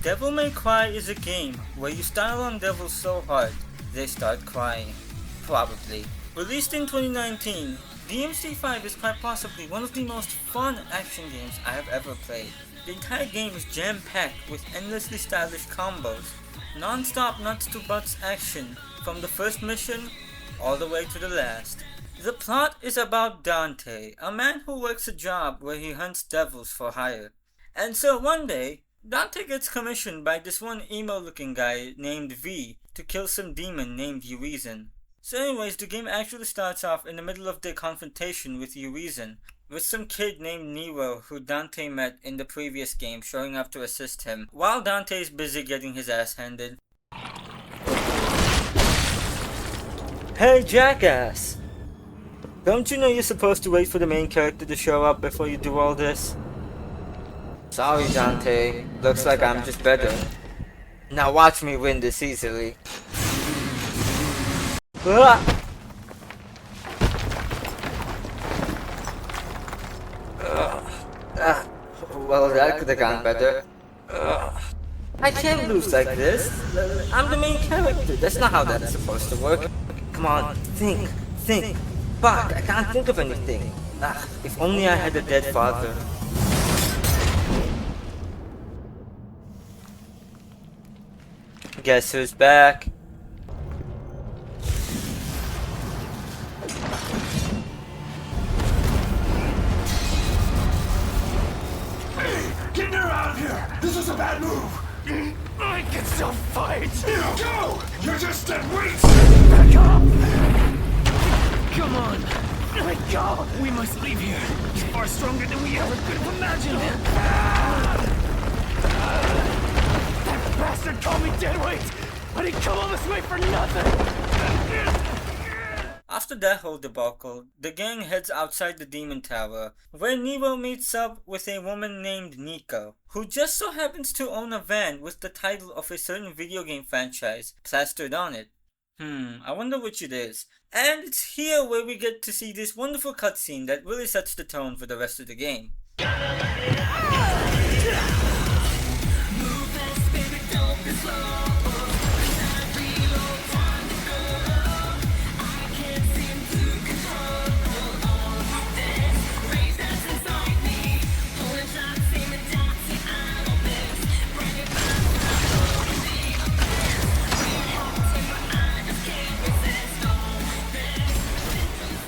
Devil May Cry is a game where you style on devils so hard, they start crying. Probably. Released in 2019, DMC5 is quite possibly one of the most fun action games I have ever played. The entire game is jam-packed with endlessly stylish combos, non-stop nuts to butts action from the first mission all the way to the last. The plot is about Dante, a man who works a job where he hunts devils for hire. And so one day, Dante gets commissioned by this one emo looking guy named V to kill some demon named Urizen. So anyways, the game actually starts off in the middle of their confrontation with Urizen, with some kid named Nero who Dante met in the previous game showing up to assist him, while Dante is busy getting his ass handed. Hey jackass! Don't you know you're supposed to wait for the main character to show up before you do all this? Sorry Dante, looks like I'm just better. Now watch me win this easily. Well, that could have gone better. I can't lose like this. I'm the main character. That's not how that's supposed to work. Come on, think. Fuck, I can't think of anything. If only I had a dead father. Guess who's back? Get her out of here! This is a bad move! I can still fight! Go! You're just dead weight! Back up! Come on! Let go! We must leave here. It's far stronger than we ever could have imagined! That bastard called me deadweight! I didn't come all this way for nothing! After that whole debacle, the gang heads outside the demon tower, where Nero meets up with a woman named Nico, who just so happens to own a van with the title of a certain video game franchise plastered on it. I wonder which it is. And it's here where we get to see this wonderful cutscene that really sets the tone for the rest of the game.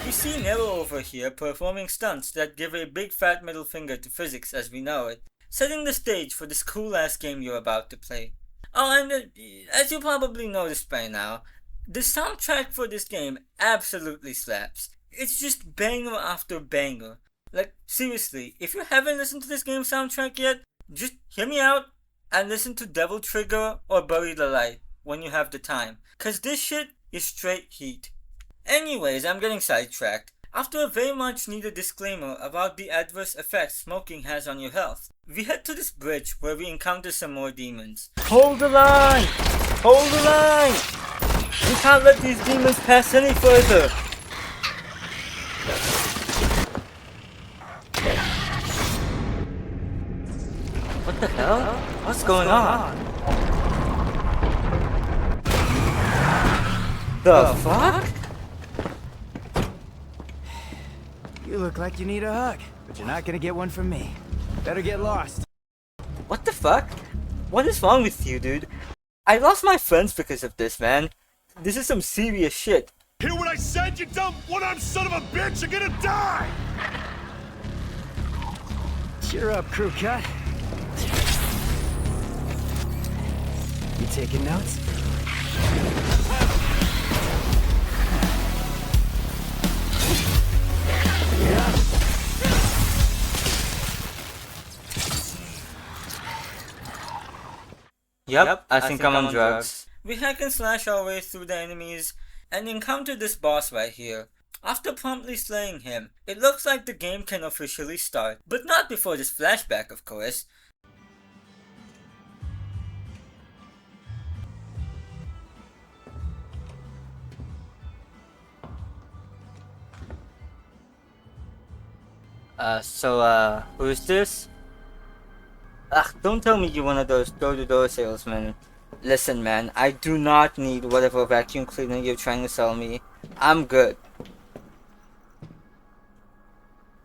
We see Nero over here performing stunts that give a big fat middle finger to physics as we know it, setting the stage for this cool ass game you're about to play. Oh, and as you probably noticed by now, the soundtrack for this game absolutely slaps. It's just banger after banger. Like, seriously, if you haven't listened to this game's soundtrack yet, just hear me out and listen to Devil Trigger or Bury the Light when you have the time, cause this shit is straight heat. Anyways, I'm getting sidetracked. After a very much needed disclaimer about the adverse effects smoking has on your health, we head to this bridge where we encounter some more demons. Hold the line! Hold the line! We can't let these demons pass any further! What the hell? What's going on? The fuck? You look like you need a hug, but you're not gonna get one from me. Better get lost. What the fuck? What is wrong with you, dude? I lost my friends because of this, man. This is some serious shit. Hear what I said, you dumb one-armed son of a bitch? You're gonna die! Cheer up, crew cut. You taking notes? Yep, I think I'm on drugs. We hack and slash our way through the enemies and encounter this boss right here. After promptly slaying him, it looks like the game can officially start, but not before this flashback, of course. Who's this? Ugh, don't tell me you're one of those door-to-door salesmen. Listen, man, I do not need whatever vacuum cleaner you're trying to sell me. I'm good.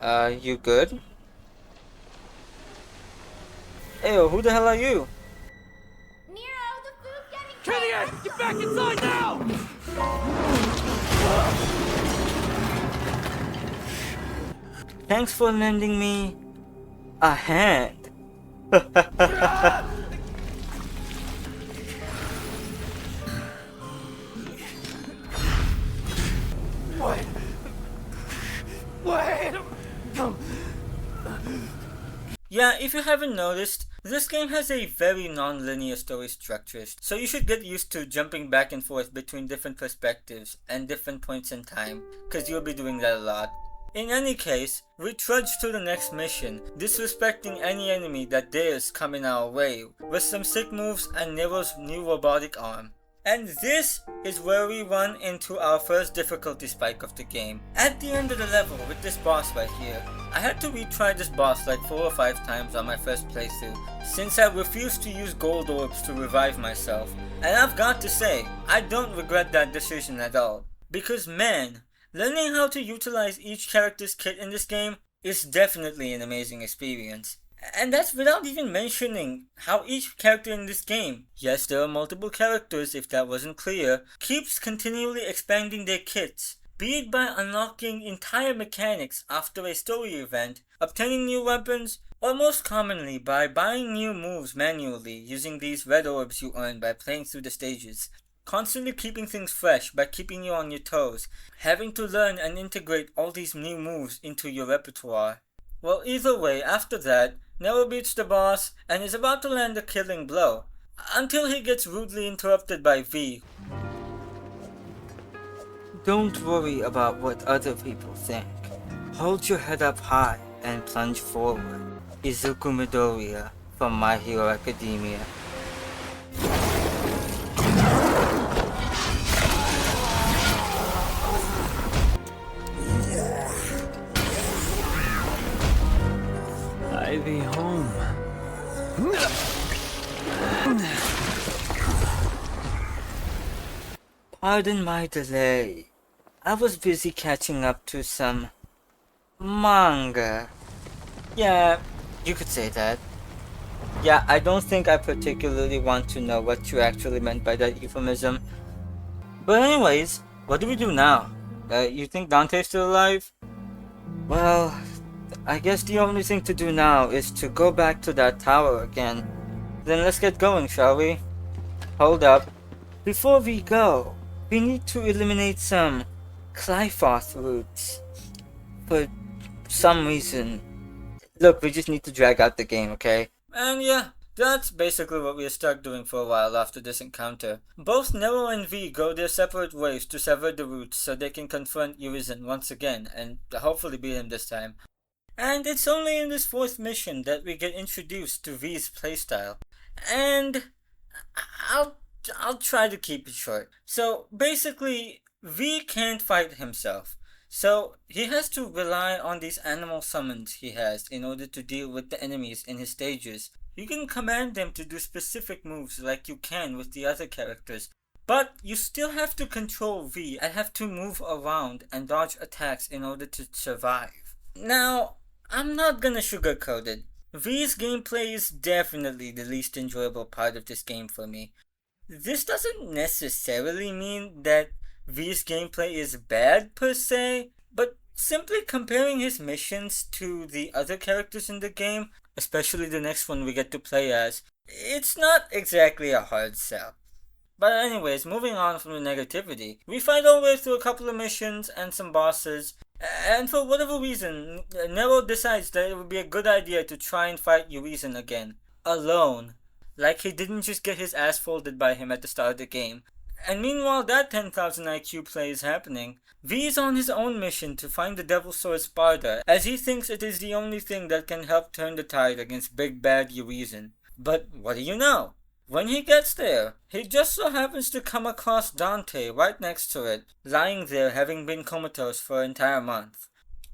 You good? Hey, who the hell are you? Nero, the food's getting Killian, get back inside now! Thanks for lending me a hand. Wait. Yeah, if you haven't noticed, this game has a very non-linear story structure, so you should get used to jumping back and forth between different perspectives and different points in time, cause you'll be doing that a lot. In any case, we trudge to the next mission, disrespecting any enemy that dares come in our way, with some sick moves and Nero's new robotic arm. And this is where we run into our first difficulty spike of the game. At the end of the level with this boss right here, I had to retry this boss like 4 or 5 times on my first playthrough, since I refused to use gold orbs to revive myself. And I've got to say, I don't regret that decision at all. Because man, learning how to utilize each character's kit in this game is definitely an amazing experience. And that's without even mentioning how each character in this game, yes there are multiple characters if that wasn't clear, keeps continually expanding their kits, be it by unlocking entire mechanics after a story event, obtaining new weapons, or most commonly by buying new moves manually using these red orbs you earn by playing through the stages. Constantly keeping things fresh by keeping you on your toes, having to learn and integrate all these new moves into your repertoire. Well, either way, after that, Nero beats the boss and is about to land a killing blow, until he gets rudely interrupted by V. Don't worry about what other people think. Hold your head up high and plunge forward. Izuku Midoriya from My Hero Academia. Ivy home. Pardon my delay. I was busy catching up to some manga. Yeah, you could say that. Yeah, I don't think I particularly want to know what you actually meant by that euphemism. But anyways, what do we do now? You think Dante's still alive? Well, I guess the only thing to do now is to go back to that tower again. Then let's get going, shall we? Hold up. Before we go, we need to eliminate some Clyfoth roots. For some reason. Look, we just need to drag out the game, okay? And yeah, that's basically what we are stuck doing for a while after this encounter. Both Nero and V go their separate ways to sever the roots so they can confront Urizen once again and hopefully beat him this time. And it's only in this 4th mission that we get introduced to V's playstyle. And I'll try to keep it short. So basically, V can't fight himself. So he has to rely on these animal summons he has in order to deal with the enemies in his stages. You can command them to do specific moves like you can with the other characters. But you still have to control V and have to move around and dodge attacks in order to survive. Now, I'm not gonna sugarcoat it. V's gameplay is definitely the least enjoyable part of this game for me. This doesn't necessarily mean that V's gameplay is bad per se, but simply comparing his missions to the other characters in the game, especially the next one we get to play as, it's not exactly a hard sell. But anyways, moving on from the negativity, we fight our way through a couple of missions and some bosses, and for whatever reason, Nero decides that it would be a good idea to try and fight Urizen again, alone. Like he didn't just get his ass folded by him at the start of the game. And meanwhile that 10,000 IQ play is happening, V is on his own mission to find the Devil Sword Sparda, as he thinks it is the only thing that can help turn the tide against big bad Urizen. But what do you know? When he gets there, he just so happens to come across Dante right next to it, lying there having been comatose for an entire month.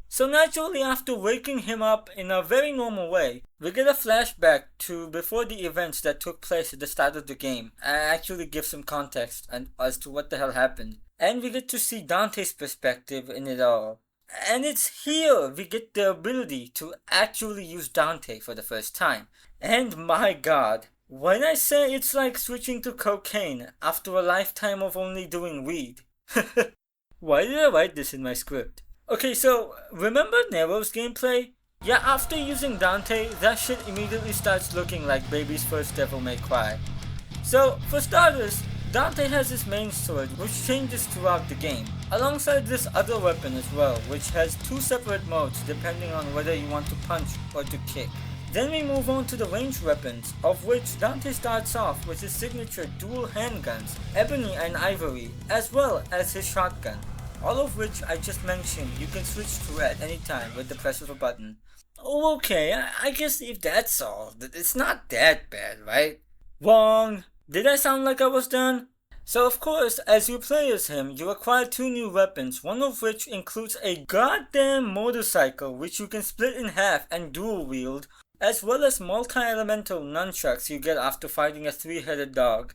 So naturally, after waking him up in a very normal way, we get a flashback to before the events that took place at the start of the game, and actually give some context as to what the hell happened. And we get to see Dante's perspective in it all. And it's here we get the ability to actually use Dante for the first time. And my god, when I say it's like switching to cocaine after a lifetime of only doing weed. Why did I write this in my script? Okay, so remember Nero's gameplay? Yeah, after using Dante, that shit immediately starts looking like baby's first Devil May Cry. So, for starters, Dante has his main sword, which changes throughout the game, alongside this other weapon as well, which has two separate modes depending on whether you want to punch or to kick. Then we move on to the ranged weapons, of which Dante starts off with his signature dual handguns, Ebony and Ivory, as well as his shotgun. All of which I just mentioned you can switch to at any time with the press of a button. Oh, okay, I guess if that's all, it's not that bad, right? Wrong! Did I sound like I was done? So of course, as you play as him, you acquire two new weapons, one of which includes a goddamn motorcycle which you can split in half and dual wield, as well as multi-elemental nunchucks you get after fighting a three-headed dog.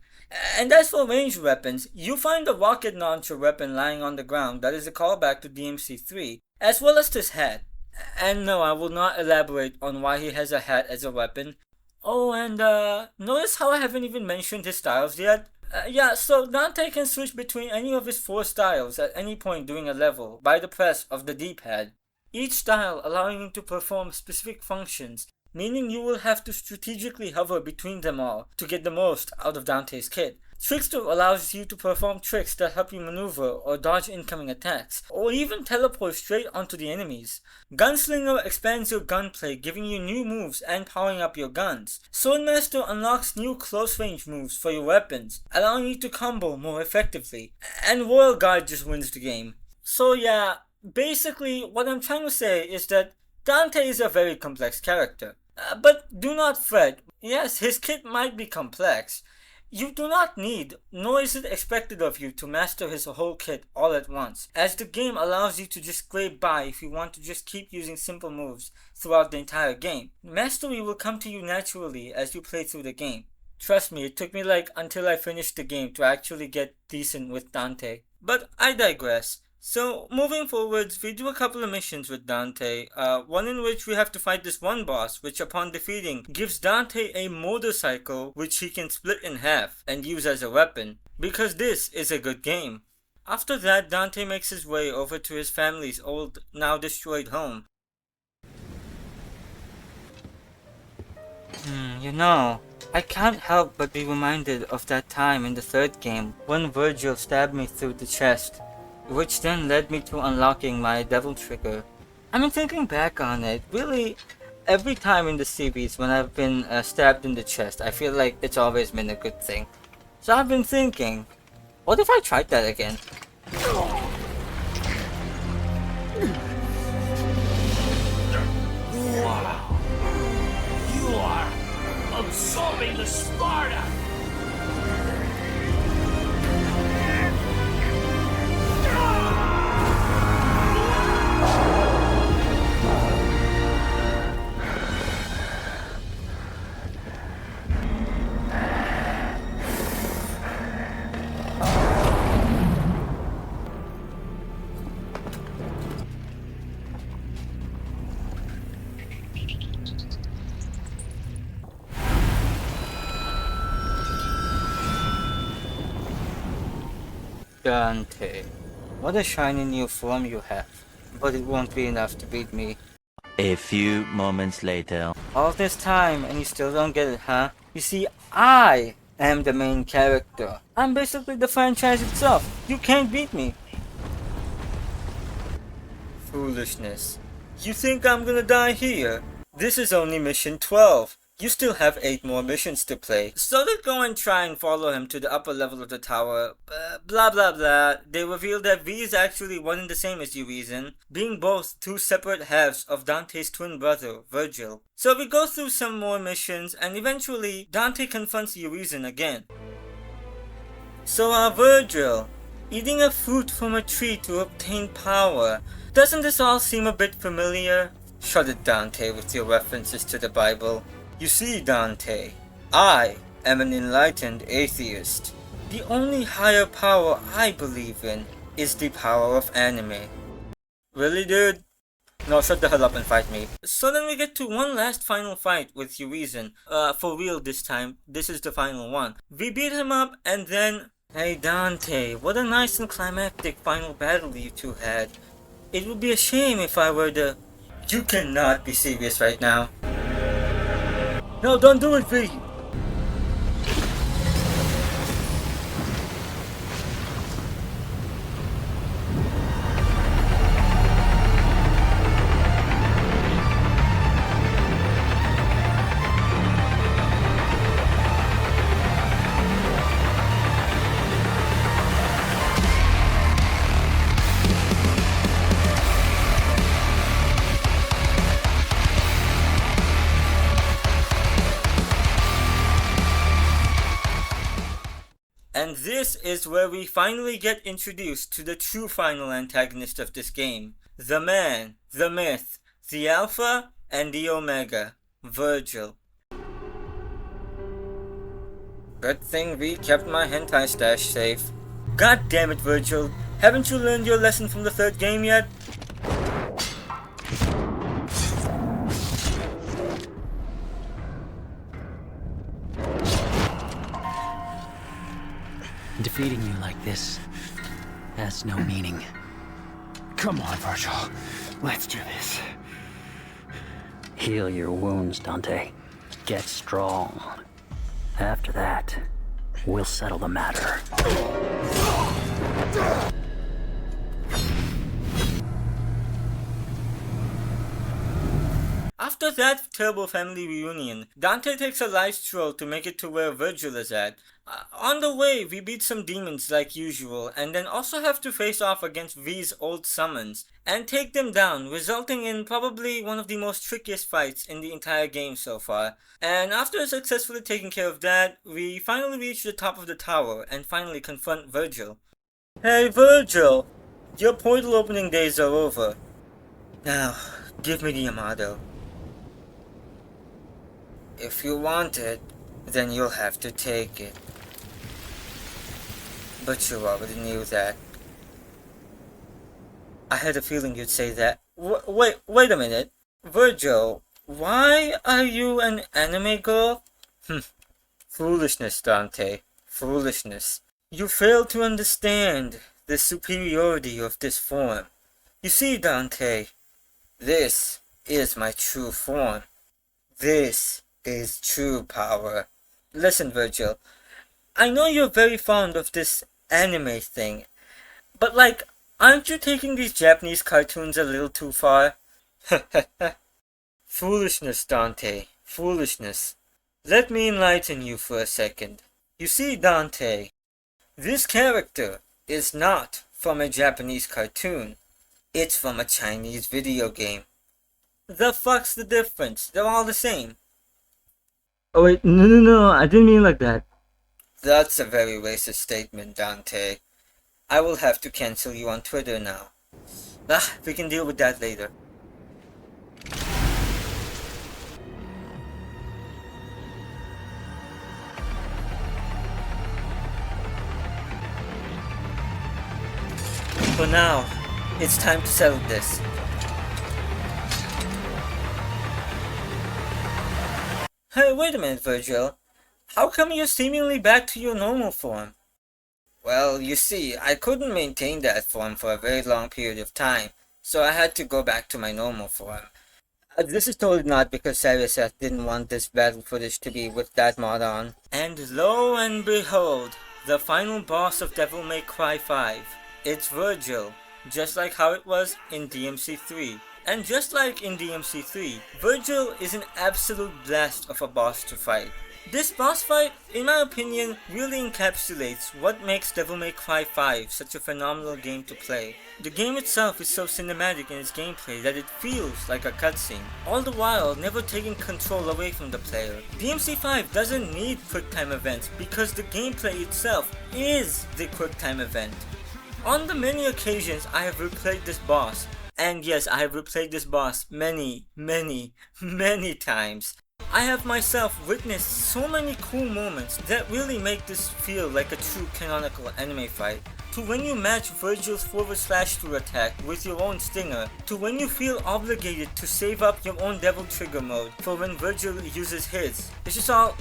And as for ranged weapons, you find a rocket launcher weapon lying on the ground that is a callback to DMC3, as well as this hat. And no, I will not elaborate on why he has a hat as a weapon. Oh, and notice how I haven't even mentioned his styles yet? Yeah, so Dante can switch between any of his four styles at any point during a level by the press of the D-pad. Each style allowing him to perform specific functions, meaning you will have to strategically hover between them all to get the most out of Dante's kit. Trickster allows you to perform tricks that help you maneuver or dodge incoming attacks, or even teleport straight onto the enemies. Gunslinger expands your gunplay, giving you new moves and powering up your guns. Swordmaster unlocks new close-range moves for your weapons, allowing you to combo more effectively. And Royal Guard just wins the game. So yeah, basically what I'm trying to say is that Dante is a very complex character. But do not fret. Yes, his kit might be complex. You do not need, nor is it expected of you to master his whole kit all at once, as the game allows you to just scrape by if you want to just keep using simple moves throughout the entire game. Mastery will come to you naturally as you play through the game. Trust me, it took me until I finished the game to actually get decent with Dante. But I digress. So, moving forwards, we do a couple of missions with Dante, one in which we have to fight this one boss, which upon defeating, gives Dante a motorcycle which he can split in half and use as a weapon, because this is a good game. After that, Dante makes his way over to his family's old, now destroyed home. I can't help but be reminded of that time in the third game, when Virgil stabbed me through the chest, which then led me to unlocking my devil trigger. I mean, thinking back on it, really, every time in the series when I've been stabbed in the chest, I feel like it's always been a good thing. So I've been thinking, what if I tried that again? Wow. You are absorbing the Sparta! Dante, what a shiny new form you have, but it won't be enough to beat me. A few moments later. All this time and you still don't get it, huh? You see, I am the main character. I'm basically the franchise itself. You can't beat me. Foolishness. You think I'm gonna die here? This is only mission 12. You still have 8 more missions to play. So they go and try and follow him to the upper level of the tower. Blah blah blah. They reveal that V is actually one and the same as Urizen, being both two separate halves of Dante's twin brother, Virgil. So we go through some more missions and eventually Dante confronts Urizen again. So Virgil, eating a fruit from a tree to obtain power. Doesn't this all seem a bit familiar? Shut it, Dante, with your references to the Bible. You see, Dante, I am an enlightened atheist. The only higher power I believe in is the power of anime. Really, dude? No, shut the hell up and fight me. So then we get to one last final fight with Urizen. For real this time. This is the final one. We beat him up and then... Hey Dante, what a nice and climactic final battle you two had. It would be a shame if I were to... You cannot be serious right now. No, don't do it, V! And this is where we finally get introduced to the true final antagonist of this game. The man, the myth, the alpha, and the omega, Virgil. Good thing we kept my hentai stash safe. God damn it, Virgil. Haven't you learned your lesson from the third game yet? Defeating you like this has no meaning. Come on, Virgil. Let's do this. Heal your wounds, Dante. Get strong. After that, we'll settle the matter. After that terrible family reunion, Dante takes a light stroll to make it to where Virgil is at. On the way, we beat some demons like usual, and then also have to face off against V's old summons, and take them down, resulting in probably one of the most trickiest fights in the entire game so far. And after successfully taking care of that, we finally reach the top of the tower, and finally confront Virgil. Hey Virgil! Your portal opening days are over. Now, give me the Yamato. If you want it, then you'll have to take it. But you already knew that. I had a feeling you'd say that. Wait a minute. Virgil, why are you an anime girl? Foolishness, Dante. Foolishness. You fail to understand the superiority of this form. You see, Dante, this is my true form. This is true power. Listen, Virgil, I know you're very fond of this anime thing, but like, aren't you taking these Japanese cartoons a little too far? Foolishness, Dante. Foolishness. Let me enlighten you for a second. You see, Dante, this character is not from a Japanese cartoon. It's from a Chinese video game. The fuck's the difference? They're all the same. Oh wait, no, I didn't mean like that. That's a very racist statement, Dante. I will have to cancel you on Twitter now. We can deal with that later. For now, it's time to settle this. Hey, wait a minute, Virgil. How come you're seemingly back to your normal form? Well, you see, I couldn't maintain that form for a very long period of time, so I had to go back to my normal form. This is totally not because Saraseth didn't want this battle footage to be with that mod on. And lo and behold, the final boss of Devil May Cry 5. It's Virgil, just like how it was in DMC3. And just like in DMC3, Virgil is an absolute blast of a boss to fight. This boss fight, in my opinion, really encapsulates what makes Devil May Cry 5 such a phenomenal game to play. The game itself is so cinematic in its gameplay that it feels like a cutscene, all the while never taking control away from the player. DMC5 doesn't need QuickTime events because the gameplay itself is the QuickTime event. On the many occasions I have replayed this boss, and yes, I have replayed this boss many times, I have myself witnessed so many cool moments that really make this feel like a true canonical anime fight. To when you match Virgil's /through attack with your own stinger, to when you feel obligated to save up your own devil trigger mode for when Virgil uses his. It's just all,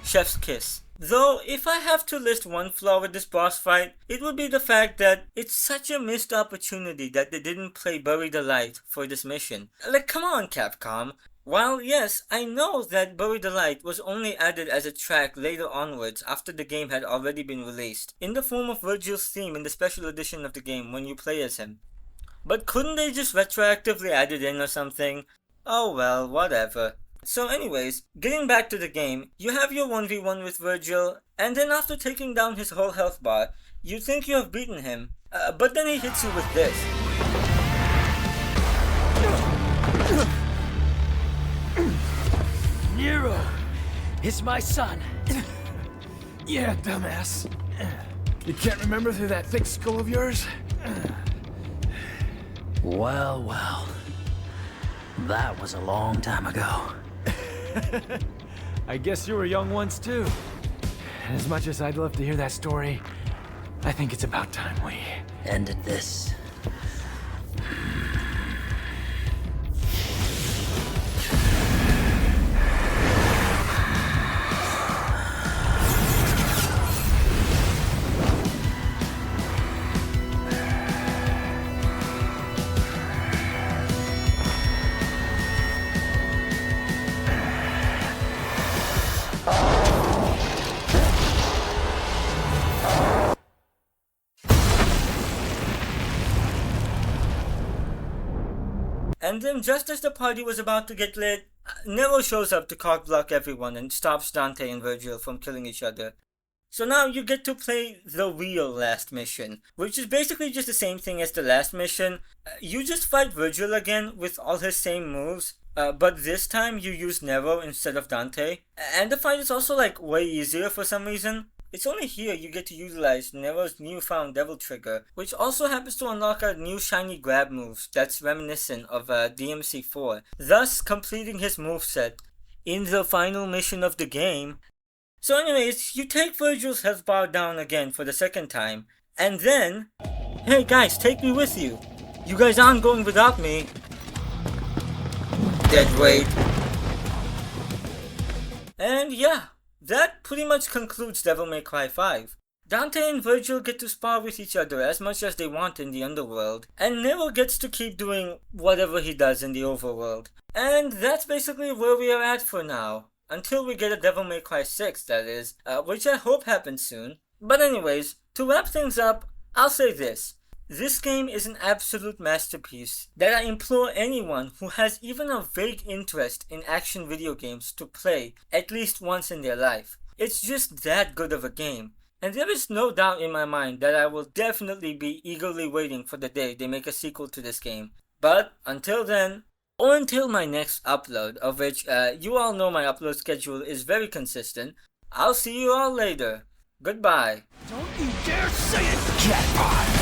chef's kiss. Though, if I have to list one flaw with this boss fight, it would be the fact that it's such a missed opportunity that they didn't play Bury the Light for this mission. Like, come on, Capcom. While yes, I know that Bury the Light was only added as a track later onwards after the game had already been released, in the form of Virgil's theme in the special edition of the game when you play as him. But couldn't they just retroactively add it in or something? Oh well, whatever. So anyways, getting back to the game, you have your 1v1 with Virgil, and then after taking down his whole health bar, you think you have beaten him, but then he hits you with this. Nero, it's my son. Yeah, dumbass. You can't remember through that thick skull of yours? Well, well. That was a long time ago. I guess you were young once too. As much as I'd love to hear that story, I think it's about time we Ended this. And then just as the party was about to get lit, Nero shows up to cock-block everyone and stops Dante and Virgil from killing each other. So now you get to play the real last mission, which is basically just the same thing as the last mission. You just fight Virgil again with all his same moves, but this time you use Nero instead of Dante. And the fight is also like way easier for some reason. It's only here you get to utilize Nero's newfound Devil Trigger, which also happens to unlock a new shiny grab move that's reminiscent of DMC4, thus completing his moveset in the final mission of the game. So anyways, you take Virgil's health bar down again for the second time, and then, hey guys, take me with you. You guys aren't going without me. Dead weight. And yeah. That pretty much concludes Devil May Cry 5. Dante and Virgil get to spar with each other as much as they want in the underworld, and Nero gets to keep doing whatever he does in the overworld. And that's basically where we are at for now, until we get a Devil May Cry 6, that is, which I hope happens soon. But anyways, to wrap things up, I'll say this. This game is an absolute masterpiece that I implore anyone who has even a vague interest in action video games to play at least once in their life. It's just that good of a game, and there is no doubt in my mind that I will definitely be eagerly waiting for the day they make a sequel to this game. But until then, or until my next upload, of which you all know my upload schedule is very consistent, I'll see you all later. Goodbye. Don't you dare say it! Jackpot!